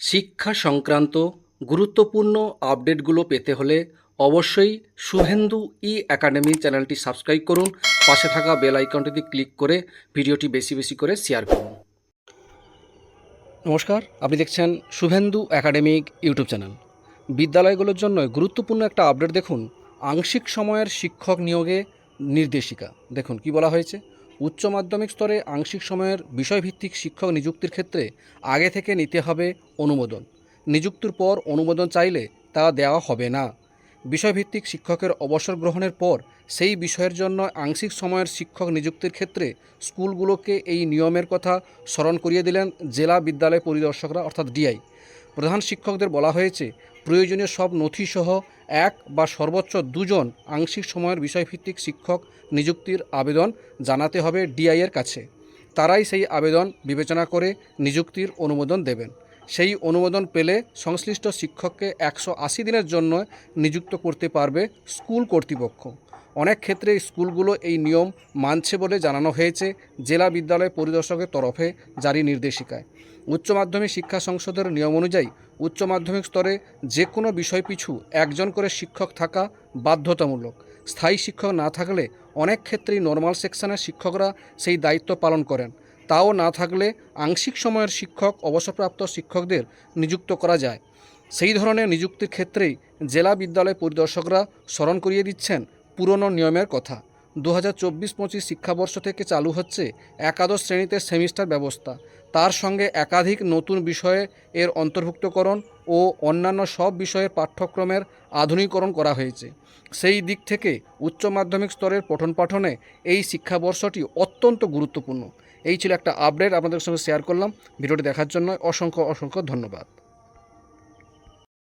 শিক্ষা সংক্রান্ত গুরুত্বপূর্ণ আপডেটগুলো পেতে হলে অবশ্যই শুভেন্দু ই একাডেমি চ্যানেলটি সাবস্ক্রাইব করুন। পাশে থাকা বেল আইকনটিতে ক্লিক করে ভিডিওটি বেশি বেশি করে শেয়ার করুন। নমস্কার, আপনি দেখছেন শুভেন্দু একাডেমিক ইউটিউব চ্যানেল। বিদ্যালয়গুলোর জন্য গুরুত্বপূর্ণ একটা আপডেট দেখুন। আংশিক সময়ের শিক্ষক নিয়োগে নির্দেশিকা। দেখুন কি বলা হয়েছে। উচ্চ মাধ্যমিক স্তরে আংশিক সময়ের বিষয়ভিত্তিক শিক্ষক নিযুক্তির ক্ষেত্রে আগে থেকে নিতে হবে অনুমোদন। নিযুক্তির পর অনুমোদন চাইলে তা দেওয়া হবে না। বিষয়ভিত্তিক শিক্ষকের অবসর গ্রহণের পর সেই বিষয়ের জন্য আংশিক সময়ের শিক্ষক নিযুক্তির ক্ষেত্রে স্কুলগুলোকে এই নিয়মের কথা স্মরণ করিয়ে দিলেন জেলা বিদ্যালয় পরিদর্শকরা অর্থাৎ ডিআই। প্রধান শিক্ষকদের বলা হয়েছে প্রয়োজনীয় সব নথিসহ এক বা সর্বোচ্চ দুজন আংশিক সময়ের বিষয়ভিত্তিক শিক্ষক নিযুক্তির আবেদন জানাতে হবে ডিআইয়ের কাছে। তারাই সেই আবেদন বিবেচনা করে নিযুক্তির অনুমোদন দেবেন। সেই অনুমোদন পেলে সংশ্লিষ্ট শিক্ষককে 180 দিনের জন্য নিযুক্ত করতে পারবে স্কুল কর্তৃপক্ষ। অনেক ক্ষেত্রে স্কুলগুলো এই নিয়ম মানছে বলে জানানো হয়েছে জেলা বিদ্যালয় পরিদর্শকের তরফে জারি নির্দেশিকায়। উচ্চ মাধ্যমিক শিক্ষা সংসদের নিয়ম অনুযায়ী উচ্চ মাধ্যমিক স্তরে যে কোনো বিষয় পিছু একজন করে শিক্ষক থাকা বাধ্যতামূলক। স্থায়ী শিক্ষক না থাকলে অনেক ক্ষেত্রেই নর্মাল সেকশনের শিক্ষকরা সেই দায়িত্ব পালন করেন। তাও না থাকলে আংশিক সময়ের শিক্ষক অবসরপ্রাপ্ত শিক্ষকদের নিযুক্ত করা যায়। সেই ধরনের নিযুক্তির ক্ষেত্রেই জেলা বিদ্যালয় পরিদর্শকরা স্মরণ করিয়ে দিচ্ছেন পুরনো নিয়মের কথা। 2024-25 শিক্ষাবর্ষ থেকে চালু হচ্ছে একাদশ শ্রেণীতে সেমিস্টার ব্যবস্থা। তার সঙ্গে একাধিক নতুন বিষয়ে এর অন্তর্ভুক্তকরণ ও অন্যান্য সব বিষয়ের পাঠ্যক্রমের আধুনিকরণ করা হয়েছে। সেই দিক থেকে উচ্চ মাধ্যমিক স্তরের পঠন পাঠনে এই শিক্ষাবর্ষটি অত্যন্ত গুরুত্বপূর্ণ। এই ছিল একটা আপডেট, আপনাদের সঙ্গে শেয়ার করলাম। ভিডিওটি দেখার জন্য অসংখ্য ধন্যবাদ।